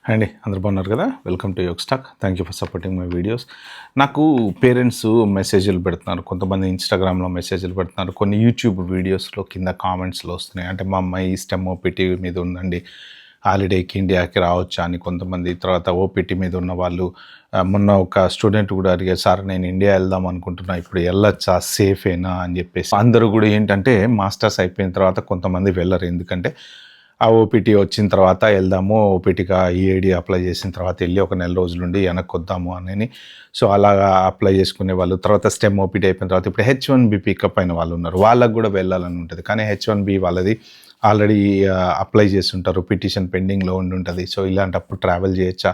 అండి అందరూ బాగున్నారు కదా. వెల్కమ్ టు యోగ్ స్టాక్. Thank you for supporting my videos. నాకు పేరెంట్స్ మెసేజ్లు పెడుతున్నారు, కొంతమంది ఇన్స్టాగ్రామ్లో మెసేజ్లు పెడుతున్నారు, కొన్ని యూట్యూబ్ వీడియోస్లో కింద కామెంట్స్లో వస్తున్నాయి. అంటే మా అమ్మాయి స్టెమ్ ఓపీటీ మీద ఉందండి, హాలిడేకి ఇండియాకి రావచ్చా అని కొంతమంది. తర్వాత ఓపీటీ మీద ఉన్న వాళ్ళు మొన్న ఒక స్టూడెంట్ కూడా అడిగారు, సార్ నేను ఇండియా వెళ్దాం అనుకుంటున్నా, ఇప్పుడు వెళ్ళొచ్చా, సేఫేనా అని చెప్పేసి. అందరూ కూడా ఏంటంటే మాస్టర్స్ అయిపోయిన తర్వాత కొంతమంది వెళ్ళరు, ఎందుకంటే ఆ ఓపీటీ వచ్చిన తర్వాత వెళ్దాము, ఓపీటీగా ఈఏడి అప్లై చేసిన తర్వాత వెళ్ళి ఒక నెల రోజులుండి వెనక్కి వద్దాము అని. సో అలాగా అప్లై చేసుకునే వాళ్ళు. తర్వాత స్టెమ్ ఓపీటీ అయిపోయిన తర్వాత ఇప్పుడు H1B పికప్ అయిన వాళ్ళు ఉన్నారు, వాళ్ళకు కూడా వెళ్ళాలని ఉంటుంది. కానీ H1B వాళ్ళది ఆల్రెడీ అప్లై చేసి ఉంటారు, పిటిషన్ పెండింగ్లో ఉండి ఉంటుంది. సో ఇలాంటప్పుడు ట్రావెల్ చేయొచ్చా?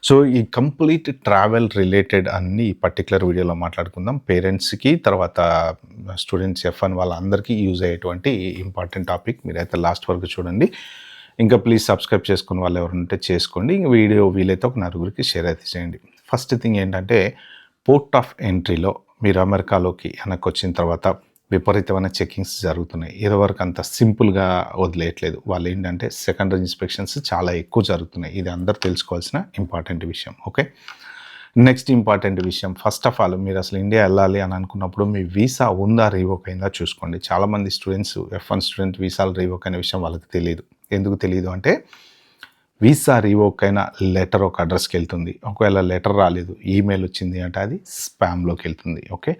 సో ఈ కంప్లీట్ ట్రావెల్ రిలేటెడ్ అన్ని ఈ పర్టికులర్ వీడియోలో మాట్లాడుకుందాం. పేరెంట్స్కి, తర్వాత స్టూడెంట్స్ F1 వాళ్ళందరికీ యూజ్ అయ్యేటువంటి ఇంపార్టెంట్ టాపిక్. మీరైతే లాస్ట్ వరకు చూడండి. ఇంకా ప్లీజ్ సబ్స్క్రైబ్ చేసుకుని వాళ్ళు ఎవరుంటే చేసుకోండి. ఇంక వీడియో వీలైతే ఒక నలుగురికి షేర్ అయితే చేయండి. ఫస్ట్ థింగ్ ఏంటంటే, పోర్ట్ ఆఫ్ ఎంట్రీలో మీరు అమెరికాలోకి వెనక్కి వచ్చిన తర్వాత విపరీతమైన చెకింగ్స్ జరుగుతున్నాయి. ఏదో వరకు అంత సింపుల్గా వదిలేయట్లేదు వాళ్ళు. ఏంటంటే సెకండరీ ఇన్స్పెక్షన్స్ చాలా ఎక్కువ జరుగుతున్నాయి. ఇది అందరూ తెలుసుకోవాల్సిన ఇంపార్టెంట్ విషయం. ఓకే, నెక్స్ట్ ఇంపార్టెంట్ విషయం, ఫస్ట్ ఆఫ్ ఆల్ మీరు అసలు ఇండియా వెళ్ళాలి అని అనుకున్నప్పుడు మీ వీసా ఉందా, రీవోక్ అయిందా చూసుకోండి. చాలామంది స్టూడెంట్స్ F1 స్టూడెంట్ వీసాలు రీవోక్ అనే విషయం వాళ్ళకి తెలియదు. ఎందుకు తెలియదు అంటే, వీసా రీవోక్ అయిన లెటర్ ఒక అడ్రస్కి వెళ్తుంది. ఒకవేళ లెటర్ రాలేదు, ఈమెయిల్ వచ్చింది అంటే అది స్పామ్లోకి వెళ్తుంది. ఓకే,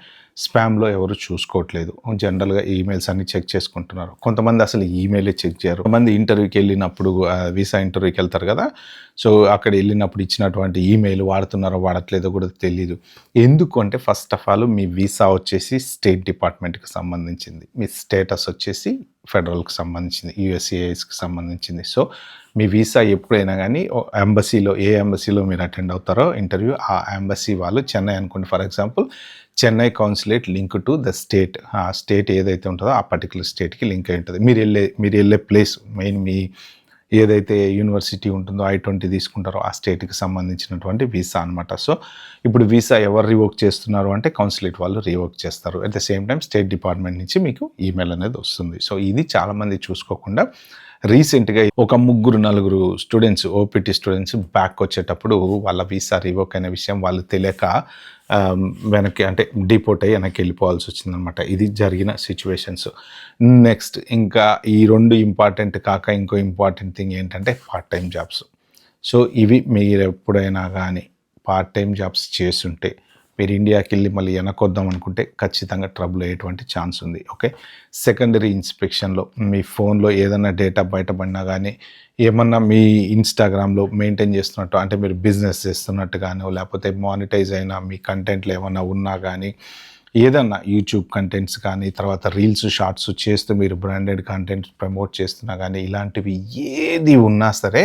స్పామ్లో ఎవరు చూసుకోవట్లేదు. జనరల్గా ఈమెయిల్స్ అన్ని చెక్ చేసుకుంటున్నారు. కొంతమంది అసలు ఈమెయిలే చెక్ చేయరు. కొంతమంది ఇంటర్వ్యూకి వెళ్ళినప్పుడు, వీసా ఇంటర్వ్యూకి వెళ్తారు కదా, సో అక్కడ వెళ్ళినప్పుడు ఇచ్చినటువంటి ఈమెయిల్ వాడుతున్నారో వాడట్లేదో కూడా తెలియదు. ఎందుకు అంటే, first of all me visa వచ్చేసి స్టేట్ డిపార్ట్మెంట్కి సంబంధించింది, మీ స్టేటస్ వచ్చేసి ఫెడరల్కి సంబంధించింది, USCISకి సంబంధించింది. సో మీ వీసా ఎప్పుడైనా కానీ ఎంబసీలో, ఏ ఎంబసీలో మీరు అటెండ్ అవుతారో ఇంటర్వ్యూ, ఆ ఎంబసీ వాళ్ళు, చెన్నై అనుకోండి for example, Chennai consulate link to the state, ఆ స్టేట్ ఏదైతే ఉంటుందో ఆ పర్టికులర్ స్టేట్కి లింక్ అయి ఉంటుంది. మీరు వెళ్ళే ప్లేస్, మెయిన్ మీ ఏదైతే యూనివర్సిటీ ఉంటుందో, I-20 తీసుకుంటారో ఆ స్టేట్కి సంబంధించినటువంటి వీసా అనమాట. సో ఇప్పుడు వీసా ఎవరు రివోక్ చేస్తున్నారు అంటే, కౌన్సిలేట్ వాళ్ళు రివోక్ చేస్తారు. At the same time state department నుంచి మీకు ఈమెయిల్ అనేది వస్తుంది. సో ఇది చాలామంది చూసుకోకుండా, రీసెంట్గా ఒక 3-4 స్టూడెంట్స్, ఓపీటీ స్టూడెంట్స్ బ్యాక్ వచ్చేటప్పుడు వాళ్ళ వీసా రివోక్ అయిన విషయం వాళ్ళు తెలియక వెనక్కి, అంటే డిపోర్ట్ అయ్యి వెనక్కి వెళ్ళిపోవాల్సి వచ్చిందనమాట. ఇది జరిగిన సిచ్యువేషన్స్. నెక్స్ట్ ఇంకా ఈ 2 ఇంపార్టెంట్ కాక ఇంకో ఇంపార్టెంట్ థింగ్ ఏంటంటే, పార్ట్ టైం జాబ్స్. సో ఇవి మీరు ఎప్పుడైనా కానీ పార్ట్ టైం జాబ్స్ చేస్తుంటే, మీరు ఇండియాకి వెళ్ళి మళ్ళీ వెనకొద్దాం అనుకుంటే ఖచ్చితంగా ట్రబుల్ అయ్యేటువంటి ఛాన్స్ ఉంది. ఓకే, సెకండరీ ఇన్స్పెక్షన్లో మీ ఫోన్లో ఏదైనా డేటా బయటపడినా కానీ, ఏమన్నా మీ ఇన్స్టాగ్రామ్లో మెయింటైన్ చేస్తున్నట్టు, అంటే మీరు బిజినెస్ చేస్తున్నట్టు కానీ, లేకపోతే మానిటైజ్ అయిన మీ కంటెంట్లు ఏమన్నా ఉన్నా కానీ, ఏదన్నా యూట్యూబ్ కంటెంట్స్ కానీ, తర్వాత రీల్స్, షార్ట్స్ చేస్తూ మీరు బ్రాండెడ్ కంటెంట్ ప్రమోట్ చేస్తున్నా కానీ, ఇలాంటివి ఏది ఉన్నా సరే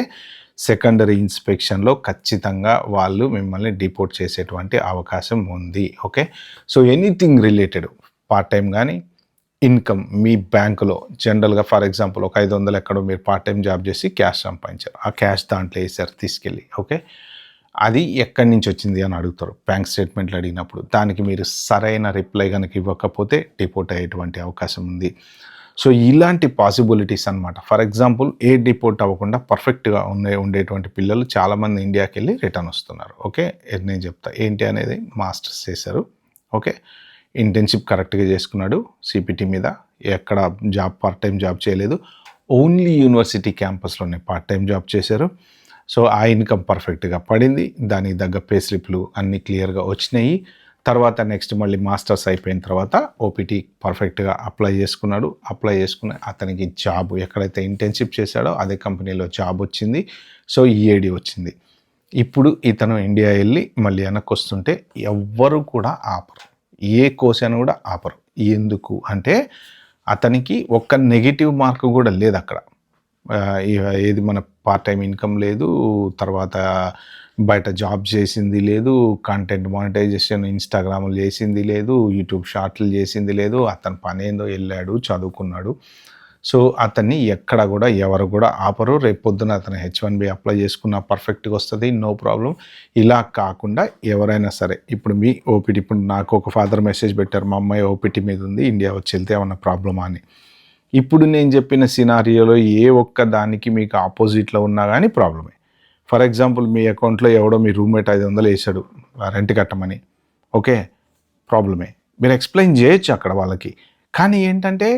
సెకండరీ ఇన్స్పెక్షన్లో ఖచ్చితంగా వాళ్ళు మిమ్మల్ని డిపోర్ట్ చేసేటువంటి అవకాశం ఉంది. Okay, so anything related, part time కానీ, ఇన్కమ్ మీ బ్యాంకులో జనరల్గా ఫర్ ఎగ్జాంపుల్ ఒక 500 ఎక్కడో మీరు పార్ట్ టైం జాబ్ చేసి క్యాష్ సంపాదించారు, ఆ క్యాష్ దాంట్లో వేసారు తీసుకెళ్ళి. ఓకే, అది ఎక్కడి నుంచి వచ్చింది అని అడుగుతారు బ్యాంక్ స్టేట్మెంట్లు అడిగినప్పుడు. దానికి మీరు సరైన రిప్లై కనుక ఇవ్వకపోతే డిపోర్ట్ అయ్యేటువంటి అవకాశం ఉంది. సో ఇలాంటి పాసిబిలిటీస్ అనమాట. ఫర్ ఎగ్జాంపుల్ ఏ డిపోర్ట్ అవ్వకుండా పర్ఫెక్ట్గా ఉండేటువంటి పిల్లలు చాలామంది ఇండియాకి వెళ్ళి రిటర్న్ వస్తున్నారు. ఓకే, నేను చెప్తా ఏంటి అనేది. మాస్టర్స్ చేశారు, ఓకే, ఇంటర్న్షిప్ కరెక్ట్గా చేసుకున్నాడు CPT మీద, ఎక్కడ జాబ్ పార్ట్ టైం జాబ్ చేయలేదు, ఓన్లీ యూనివర్సిటీ క్యాంపస్లోనే పార్ట్ టైం జాబ్ చేశారు. సో ఆ ఇన్కమ్ పర్ఫెక్ట్గా పడింది, దానికి తగ్గ పే స్లిప్లు అన్నీ క్లియర్గా వచ్చినాయి. తర్వాత నెక్స్ట్ మళ్ళీ మాస్టర్స్ అయిపోయిన తర్వాత OPT పర్ఫెక్ట్గా అప్లై చేసుకున్నాడు. అప్లై చేసుకుని అతనికి జాబ్, ఎక్కడైతే ఇంటర్న్షిప్ చేశాడో అదే కంపెనీలో జాబ్ వచ్చింది. సో EAD వచ్చింది. ఇప్పుడు ఇతను ఇండియా వెళ్ళి మళ్ళీ వెనక్కి వస్తుంటే ఎవ్వరు కూడా ఆపరు, ఏ క్వశ్చన్ కూడా ఆపరు. ఎందుకు అంటే, అతనికి ఒక్క నెగిటివ్ మార్క్ కూడా లేదు అక్కడ. ఏది మన పార్ట్ టైం ఇన్కమ్ లేదు, తర్వాత బయట జాబ్ చేసింది లేదు, కంటెంట్ మానిటైజేషన్ ఇన్స్టాగ్రామ్లు చేసింది లేదు, యూట్యూబ్ షార్ట్లు చేసింది లేదు. అతని పని ఏందో, వెళ్ళాడు, చదువుకున్నాడు. సో అతన్ని ఎక్కడ కూడా ఎవరు కూడా ఆపరు. రేపు పొద్దున అతను H1B అప్లై చేసుకున్న పర్ఫెక్ట్గా వస్తుంది, నో ప్రాబ్లం. ఇలా కాకుండా ఎవరైనా సరే, ఇప్పుడు మీ OPT, ఇప్పుడు నాకు ఒక ఫాదర్ మెసేజ్ పెట్టారు, మా అమ్మాయి OPT మీద ఉంది, ఇండియా వచ్చి వెళ్తే ఏమన్నా ప్రాబ్లమా అని. ఇప్పుడు నేను చెప్పిన సినారియోలో ఏ ఒక్క దానికి మీకు ఆపోజిట్లో ఉన్నా కానీ ప్రాబ్లమే. ఫర్ ఎగ్జాంపుల్ మీ అకౌంట్లో ఎవడో మీ రూమ్మేట్ 500 వేసాడు రెంట్ కట్టమని, ఓకే, ప్రాబ్లమే. మీరు ఎక్స్ప్లెయిన్ చేయొచ్చు అక్కడ వాళ్ళకి. కానీ ఏంటంటే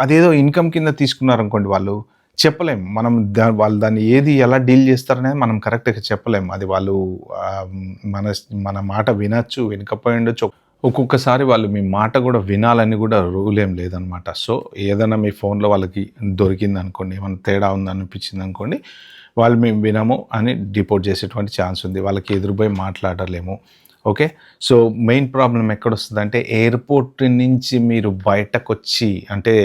అదేదో ఇన్కమ్ కింద తీసుకున్నారనుకోండి వాళ్ళు, చెప్పలేము మనం. వాళ్ళు దాన్ని ఎలా డీల్ చేస్తారనేది మనం కరెక్ట్గా చెప్పలేము. అది వాళ్ళు మన మన మాట వినొచ్చు, వినకపోయి ఉండొచ్చు. ఒక్కొక్కసారి వాళ్ళు మీ మాట కూడా వినాలని కూడా రూల్ ఏం లేదనమాట. సో ఏదైనా మీ ఫోన్లో వాళ్ళకి దొరికింది అనుకోండి, ఏమైనా తేడా ఉందనిపించింది అనుకోండి, వాళ్ళు మేము వినము అని డిపోర్ట్ చేసేటువంటి ఛాన్స్ ఉంది. వాళ్ళకి ఎదురుపోయి మాట్లాడలేము. ఓకే. సో మెయిన్ ప్రాబ్లం ఎక్కడొస్తుందంటే ఎయిర్పోర్ట్ నుంచి మీరు బయటకొచ్చి అంటే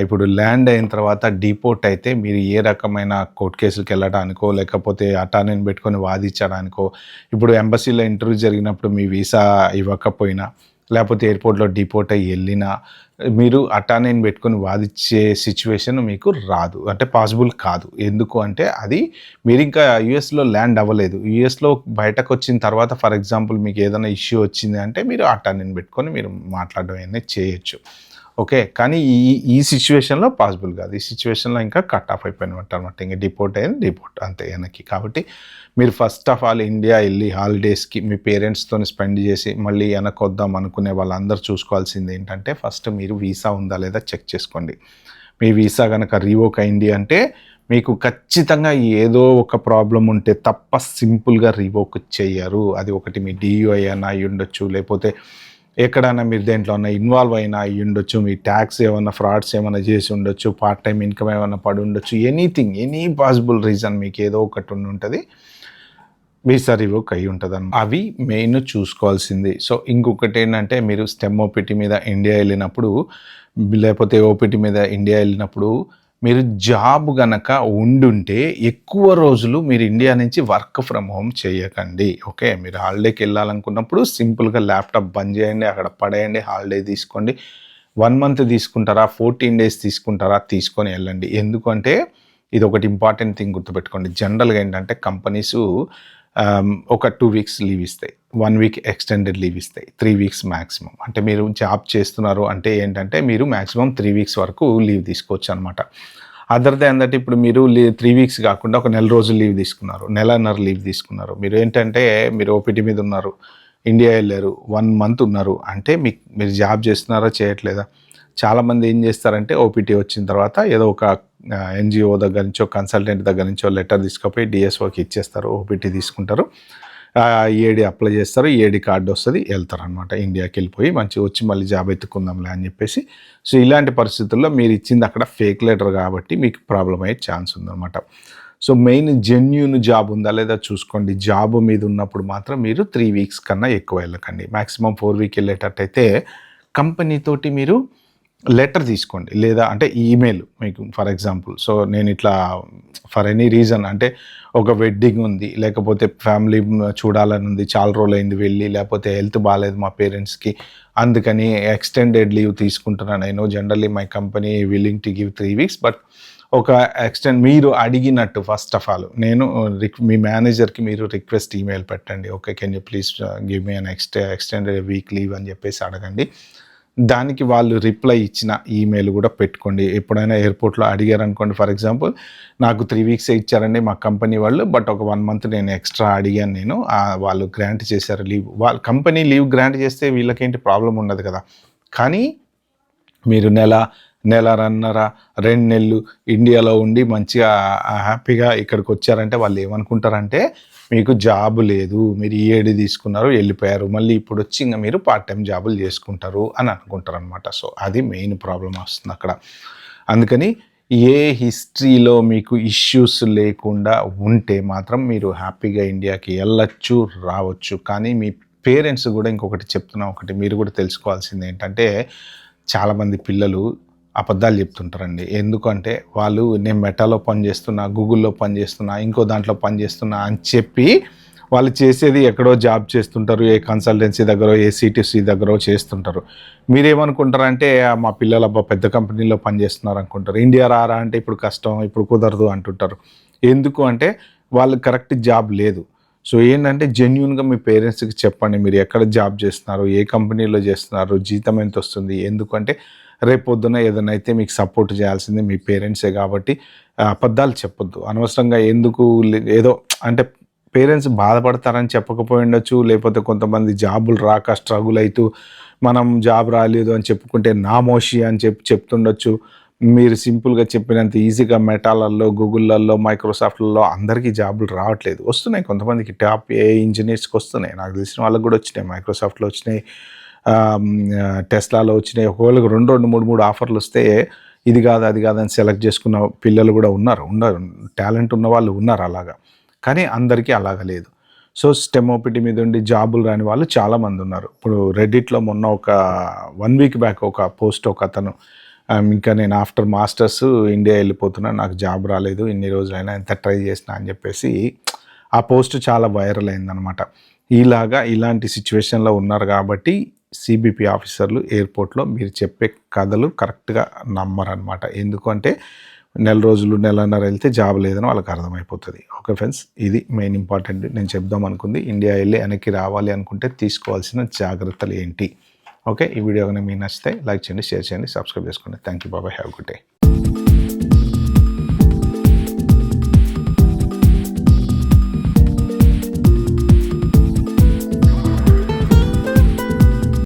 ఇప్పుడు ల్యాండ్ అయిన తర్వాత డిపోర్ట్ అయితే మీరు ఏ రకమైన కోర్ట్ కేసులకు వెళ్ళడానికో లేకపోతే అటార్నీని పెట్టుకొని వాదించడానికో, ఇప్పుడు ఎంబసీలో ఇంటర్వ్యూ జరిగినప్పుడు మీ వీసా ఇవ్వకపోయినా లేకపోతే ఎయిర్పోర్ట్లో డిపోర్ట్ అయ్యి వెళ్ళినా మీరు అటార్నీని పెట్టుకొని వాదించే సిచ్యువేషన్ మీకు రాదు, అంటే పాసిబుల్ కాదు. ఎందుకు అంటే అది మీరు ఇంకా యూఎస్లో ల్యాండ్ అవ్వలేదు. యూఎస్లో బయటకు వచ్చిన తర్వాత ఫర్ ఎగ్జాంపుల్ మీకు ఏదైనా ఇష్యూ వచ్చింది అంటే మీరు అటార్నీని పెట్టుకొని మీరు మాట్లాడడం అనేది చేయొచ్చు. ఓకే. కానీ ఈ సిచ్యువేషన్లో పాసిబుల్ కాదు. ఈ సిచ్యువేషన్లో ఇంకా కట్ ఆఫ్ అయిపోయినట్టు అనమాట. ఇంకా డిపోర్ట్ అయింది, డిపోర్ట్ అంతే వెనక్కి. కాబట్టి మీరు ఫస్ట్ ఆఫ్ ఆల్ ఇండియా వెళ్ళి హాలిడేస్కి మీ పేరెంట్స్తో స్పెండ్ చేసి మళ్ళీ వెనకొద్దాం అనుకునే వాళ్ళందరూ చూసుకోవాల్సింది ఏంటంటే ఫస్ట్ మీరు వీసా ఉందా లేదా చెక్ చేసుకోండి. మీ వీసా కనుక రివోక్ అయింది అంటే మీకు ఖచ్చితంగా ఏదో ఒక ప్రాబ్లం ఉంటే తప్ప సింపుల్గా రివోక్ చేయరు. అది ఒకటి మీ డియూఐ అయినా అయి ఉండొచ్చు, లేకపోతే ఎక్కడైనా మీరు దేంట్లో ఉన్న ఇన్వాల్వ్ అయినా అయ్యి ఉండొచ్చు, మీ ట్యాక్స్ ఏమైనా ఫ్రాడ్స్ ఏమైనా చేసి ఉండొచ్చు, పార్ట్ టైం ఇన్కమ్ ఏమైనా పడి ఉండొచ్చు, ఎనీథింగ్ ఎనీ పాసిబుల్ రీజన్ మీకు ఏదో ఒకటి ఉంటుంది, వీసా రివోక్ అయి ఉంటుంది అన్నమాట. అవి మెయిన్ చూసుకోవాల్సింది. సో ఇంకొకటి ఏంటంటే మీరు స్టెమ్ ఓపీటీ మీద ఇండియా వెళ్ళినప్పుడు లేకపోతే ఓపీటీ మీద ఇండియా వెళ్ళినప్పుడు మీరు జాబ్ గనక ఉండుంటే ఎక్కువ రోజులు మీరు ఇండియా నుంచి వర్క్ ఫ్రమ్ హోమ్ చేయకండి. ఓకే. మీరు హాలిడేకి వెళ్ళాలనుకున్నప్పుడు సింపుల్గా ల్యాప్టాప్ బంద్ చేయండి, అక్కడ పడేయండి, హాలిడే తీసుకోండి. 1 మంత్ తీసుకుంటారా, 14 డేస్ తీసుకుంటారా, తీసుకొని వెళ్ళండి. ఎందుకంటే ఇది ఒకటి ఇంపార్టెంట్ థింగ్ గుర్తుపెట్టుకోండి. జనరల్గా ఏంటంటే కంపెనీసు ఒక 2 వీక్స్ లీవ్ ఇస్తాయి, 1 వీక్ ఎక్స్టెండెడ్ లీవ్ ఇస్తాయి, 3 వీక్స్ మ్యాక్సిమం. అంటే మీరు జాబ్ చేస్తున్నారు అంటే ఏంటంటే మీరు మ్యాక్సిమం 3 వీక్స్ వరకు లీవ్ తీసుకోవచ్చు అనమాట. అదర్ దాన్ దట్ ఇప్పుడు మీరు 3 వీక్స్ కాకుండా ఒక నెల రోజులు లీవ్ తీసుకున్నారు, నెలన్నర లీవ్ తీసుకున్నారు. మీరు ఏంటంటే మీరు ఓపీటీ మీద ఉన్నారు, ఇండియా వెళ్ళారు, 1 మంత్ ఉన్నారు అంటే మీరు జాబ్ చేస్తున్నారా చేయట్లేదా? చాలామంది ఏం చేస్తారంటే ఓపీటీ వచ్చిన తర్వాత ఏదో ఒక ఎన్జిఓ దగ్గర నుంచో కన్సల్టెంట్ దగ్గర నుంచో లెటర్ తీసుకుపోయి డిఎస్ఓకి ఇచ్చేస్తారు, ఓపీటీ తీసుకుంటారు, ఈఏడి అప్లై చేస్తారు, ఈఏడి కార్డు వస్తుంది, వెళ్తారు అనమాట. ఇండియాకి వెళ్ళిపోయి మంచిగా వచ్చి మళ్ళీ జాబ్ ఎత్తుకుందాంలే అని చెప్పేసి. సో ఇలాంటి పరిస్థితుల్లో మీరు ఇచ్చింది అక్కడ ఫేక్ లెటర్ కాబట్టి మీకు ప్రాబ్లం అయ్యే ఛాన్స్ ఉందన్నమాట. సో మెయిన్ జెన్యూన్ జాబ్ ఉందా లేదా చూసుకోండి. జాబ్ మీద ఉన్నప్పుడు మాత్రం మీరు 3 వీక్స్ కన్నా ఎక్కువ వెళ్ళకండి. మ్యాక్సిమం 4 వీక్ వెళ్ళేటట్టయితే కంపెనీతోటి మీరు లెటర్ తీసుకోండి, లేదా అంటే ఈమెయిల్ మీకు ఫర్ ఎగ్జాంపుల్. సో నేను ఇట్లా ఫర్ ఎనీ రీజన్ అంటే ఒక వెడ్డింగ్ ఉంది, లేకపోతే ఫ్యామిలీ చూడాలని ఉంది, చాలా రోజులు అయింది వెళ్ళి, లేకపోతే హెల్త్ బాగాలేదు మా పేరెంట్స్కి, అందుకని ఎక్స్టెండెడ్ లీవ్ తీసుకుంటున్నాను. నేను generally my company willing to give 3 weeks, but ఒక మీరు అడిగినట్టు ఫస్ట్ ఆఫ్ ఆల్ నేను మీ మేనేజర్కి మీరు రిక్వెస్ట్ ఈమెయిల్ పెట్టండి. Okay, can you please give me an extended week leave అని చెప్పేసి అడగండి. దానికి వాళ్ళు రిప్లై ఇచ్చిన ఈమెయిల్ కూడా పెట్టుకోండి. ఎప్పుడైనా ఎయిర్పోర్ట్లో అడిగారు అనుకోండి, ఫర్ ఎగ్జాంపుల్ నాకు 3 వీక్సే ఇచ్చారండి మా కంపెనీ వాళ్ళు, బట్ ఒక 1 మంత్ నేను ఎక్స్ట్రా అడిగాను, నేను వాళ్ళు గ్రాంట్ చేశారు లీవ్. వాళ్ళ కంపెనీ లీవ్ గ్రాంట్ చేస్తే వీళ్ళకేంటి ప్రాబ్లం ఉండదు కదా. కానీ మీరు నెలన్నర 2 నెలలు ఇండియాలో ఉండి మంచిగా హ్యాపీగా ఇక్కడికి వచ్చారంటే వాళ్ళు ఏమనుకుంటారంటే మీకు జాబ్ లేదు, మీరు ఈఏడి తీసుకున్నారు వెళ్ళిపోయారు, మళ్ళీ ఇప్పుడు వచ్చి ఇంకా మీరు పార్ట్ టైం జాబులు చేసుకుంటారు అని అనుకుంటారు అనమాట. సో అది మెయిన్ ప్రాబ్లం వస్తుంది అక్కడ. అందుకని ఏ హిస్టరీలో మీకు ఇష్యూస్ లేకుండా ఉంటే మాత్రం మీరు హ్యాపీగా ఇండియాకి వెళ్ళచ్చు, రావచ్చు. కానీ మీ పేరెంట్స్ కూడా ఇంకొకటి చెప్తున్నా, ఒకటి మీరు కూడా తెలుసుకోవాల్సింది ఏంటంటే చాలామంది పిల్లలు అబద్ధాలు చెప్తుంటారండి. ఎందుకంటే వాళ్ళు నేను మెటాలో పనిచేస్తున్నా, గూగుల్లో పనిచేస్తున్నా, ఇంకో దాంట్లో పనిచేస్తున్నా అని చెప్పి వాళ్ళు చేసేది ఎక్కడో జాబ్ చేస్తుంటారు, ఏ కన్సల్టెన్సీ దగ్గర, ఏ సిటీసీ దగ్గర చేస్తుంటారు. మీరేమనుకుంటారంటే మా పిల్లలు అబ్బా పెద్ద కంపెనీలో పనిచేస్తున్నారు అనుకుంటారు. ఇండియా రారా అంటే ఇప్పుడు కష్టం, ఇప్పుడు కుదరదు అంటుంటారు. ఎందుకు అంటే వాళ్ళు కరెక్ట్ జాబ్ లేదు. సో ఏంటంటే జెన్యూన్గా మీ పేరెంట్స్కి చెప్పండి మీరు ఎక్కడ జాబ్ చేస్తున్నారు, ఏ కంపెనీలో చేస్తున్నారు, జీతం ఎంత వస్తుంది. ఎందుకంటే రేపొద్దున ఏదైనా అయితే మీకు సపోర్ట్ చేయాల్సింది మీ పేరెంట్సే కాబట్టి అబద్ధాలు చెప్పొద్దు. అనవసరంగా ఎందుకు ఏదో అంటే పేరెంట్స్ బాధపడతారని చెప్పకపోయి ఉండొచ్చు. లేకపోతే కొంతమంది జాబులు రాక స్ట్రగుల్ అయితూ మనం జాబ్ రాలేదు అని చెప్పుకుంటే నామోషి అని చెప్తుండొచ్చు. మీరు సింపుల్‌గా చెప్పినంత ఈజీగా మెటాలల్లో, గూగుల్‌లలో, మైక్రోసాఫ్ట్‌లలో అందరికీ జాబులు రావట్లేదు. వస్తున్నాయి కొంతమందికి టాప్ ఏఐ ఇంజినీర్స్‌కి వస్తున్నాయి. నాకు తెలిసిన వాళ్ళకి కూడా వచ్చినాయి. మైక్రోసాఫ్ట్‌లో వచ్చినాయి. టెస్లాలో వచ్చినాయి. ఒకవేళ 2, 2, 3, 3 ఆఫర్లు వస్తే ఇది కాదు, అది కాదని సెలెక్ట్ చేసుకున్న పిల్లలు కూడా ఉన్నారు. టాలెంట్ ఉన్న వాళ్ళు ఉన్నారు అలాగా. కానీ అందరికీ అలాగా లేదు. సో, స్టెమ్ ఓపీటీ మీద ఉండి జాబులు రాని వాళ్ళు చాలామంది ఉన్నారు. ఇప్పుడు రెడ్డిట్‌లో మొన్న ఒక 1 వీక్ బ్యాక్ ఒక పోస్ట్ ఒకతను ఇంకా నేను ఆఫ్టర్ మాస్టర్స్ ఇండియా వెళ్ళిపోతున్నా. నాకు జాబ్ రాలేదు. ఇన్ని రోజులైనా ఎంత ట్రై చేసినా అని చెప్పేసి ఆ పోస్ట్ చాలా వైరల్ అయిందనమాట. ఇలాంటి సిచ్యువేషన్‌లో ఉన్నారు కాబట్టి సీబీపీ ఆఫీసర్లు ఎయిర్‌పోర్ట్‌లో మీరు చెప్పే కథలు కరెక్ట్‌గా నమ్మరనమాట. ఎందుకంటే నెల రోజులు, నెలన్నర వెళ్తే జాబ్ లేదని వాళ్ళకి అర్థమైపోతది. ఓకే ఫ్రెండ్స్, ఇది మెయిన్ ఇంపార్టెంట్ నేను చెప్దాం అనుకుంది. ఇండియా వెళ్ళి వెనక్కి రావాలి అనుకుంటే తీసుకోవాల్సిన జాగ్రత్తలు ఏంటి? ఓకే, ఈ వీడియో కనుక మీకు నచ్చితే లైక్ చేయండి, షేర్ చేయండి, సబ్స్క్రైబ్ చేసుకోండి. Thank you. Bye. Have a good day.